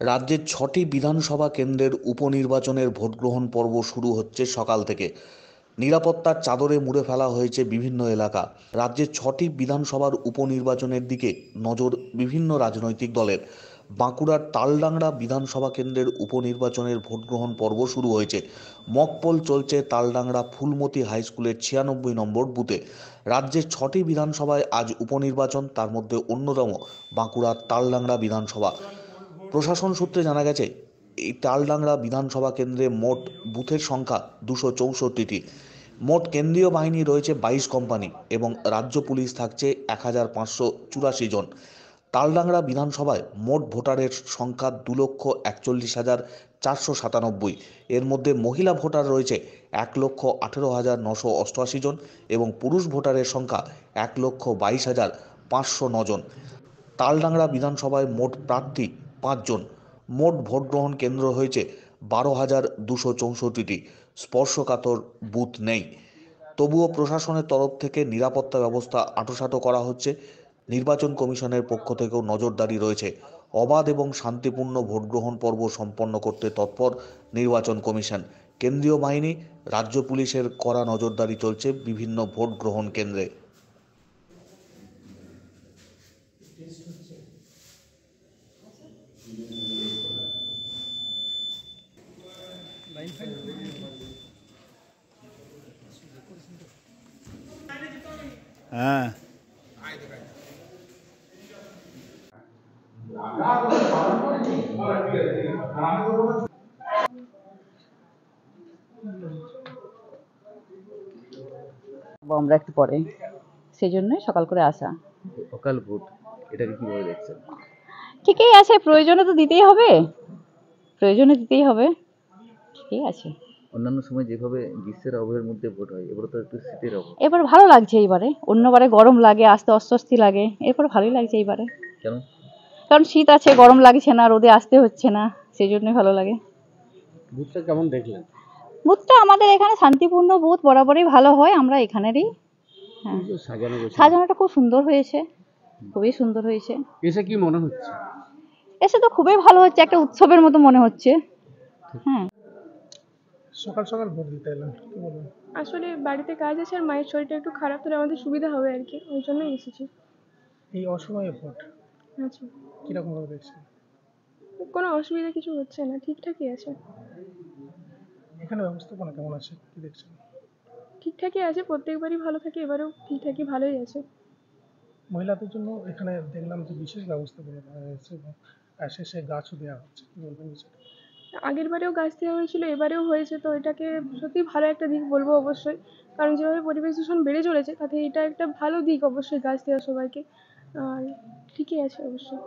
রাজ্যের ৬টি বিধানসভা কেন্দ্রের উপনির্বাচনের ভোটগ্রহণ পর্ব শুরু হচ্ছে সকাল থেকে। নিরাপত্তার চাদরে মুড়ে ফেলা হয়েছে বিভিন্ন এলাকা। রাজ্যের ৬টি বিধানসভার উপনির্বাচনের দিকে নজর বিভিন্ন রাজনৈতিক দলের। বাঁকুড়ার তালডাংরা বিধানসভা কেন্দ্রের উপনির্বাচনের ভোটগ্রহণ পর্ব শুরু হয়েছে। মকপোল চলছে তালডাংরা ফুলমতি হাই স্কুলের ৯৬ নম্বর বুথে। রাজ্যের ৬টি বিধানসভায় আজ উপনির্বাচন, তার মধ্যে অন্যতম বাঁকুড়ার তালডাংরা বিধানসভা। প্রশাসন সূত্রে জানা গেছে, এই তালডাংরা বিধানসভা কেন্দ্রে মোট বুথের সংখ্যা ২৬৪টি। মোট কেন্দ্রীয় বাহিনী রয়েছে ২২ কোম্পানি এবং রাজ্য পুলিশ থাকছে ১,৫৮৪ জন। তালডাংরা বিধানসভায় মোট ভোটারের সংখ্যা ২,৪১,৪৯৭। এর মধ্যে মহিলা ভোটার রয়েছে ১,১৮,৯৮৮ জন এবং পুরুষ ভোটারের সংখ্যা ১,২২,৫০৯ জন। তালডাংরা বিধানসভায় মোট প্রার্থী ৫ জন। মোট ভোটগ্রহণ কেন্দ্র হয়েছে ১২,২৬৪টি। স্পর্শকাতর বুথ নেই। তবুও প্রশাসনের তরফ থেকে নিরাপত্তা ব্যবস্থা আঁটোসাঁটো করা হচ্ছে। নির্বাচন কমিশনের পক্ষ থেকেও নজরদারি রয়েছে। অবাধ এবং শান্তিপূর্ণ ভোটগ্রহণ পর্ব সম্পন্ন করতে তৎপর নির্বাচন কমিশন। কেন্দ্রীয় বাহিনী, রাজ্য পুলিশের কড়া নজরদারি চলছে বিভিন্ন ভোট গ্রহণ কেন্দ্রে। হ্যাঁ। আমরা একটু পরে, সেই জন্যই সকাল করে আসা। অকাল ভোট, এটাকে কিভাবে দেখছেন? ঠিকই আছে, প্রয়োজনে তো দিতেই হবে, প্রয়োজনে দিতেই হবে, ঠিকই আছে। অন্যান্য সময় যেভাবে গ্রীষ্মের আবহের মধ্যে ভোট হয়, এবারে তো একটু শীতের আবহাওয়া। এবার ভালো লাগছে, এইবারে অন্যবারে গরম লাগে, আসতে অস্বস্তি লাগে, এরপর ভালোই লাগছে এইবারে। কেন? কারণ শীত আছে, গরম লাগছে না, রোদে আসতে হচ্ছে না, সেই জন্যই ভালো লাগে। বুথটা কেমন দেখলেন? বুথটা আমাদের এখানে শান্তিপূর্ণ বুথ, বরাবরই ভালো হয়, আমরা এখানেরই। হ্যাঁ, সাজানো গোছানো সাজানোটা খুব সুন্দর হয়েছে, খুবই সুন্দর হয়েছে। এসে কি মনে হচ্ছে? এসে তো খুবই ভালো হচ্ছে, একটা উৎসবের মতো মনে হচ্ছে। হ্যাঁ, সকাল সকাল ভোট দিতে এলাম, কি বলবেন? আসলে বাড়িতে কাজ আছে আর মায়ের শরীরটা একটু খারাপ, তাহলে আমাদের সুবিধা হবে আর কি, ওই জন্যই এসেছি। এই অসময়ে ভোট আচ্ছা, কিরকম ভাবে দেখছেন? কোনো অসুবিধা কিছু হচ্ছে না, ঠিকঠাকই আছে। এখানে ব্যবস্থাপনা কেমন আছে, কি দেখছেন? ঠিকঠাকই আছে, প্রত্যেকবারই ভালো থাকে, এবারেও ঠিকঠাকই ভালোই আছে। মহিলাদের জন্য এখানে দেখলাম যে বিশেষ ব্যবস্থা করে দেওয়া হয়েছে এবং শেষে গাছও দেওয়া হচ্ছে, কি বলবেন বিষয়টা? আগের বারেও গাছ দেওয়া হয়েছিল, এবারেও হয়েছে, তো এটাকে সত্যিই ভালো একটা দিক বলবো অবশ্যই। কারণ যেভাবে পরিবেশ দূষণ বেড়ে চলেছে, তাতে এটা একটা ভালো দিক অবশ্যই, গাছ দেওয়া সবাইকে। আর ঠিকই আছে অবশ্যই।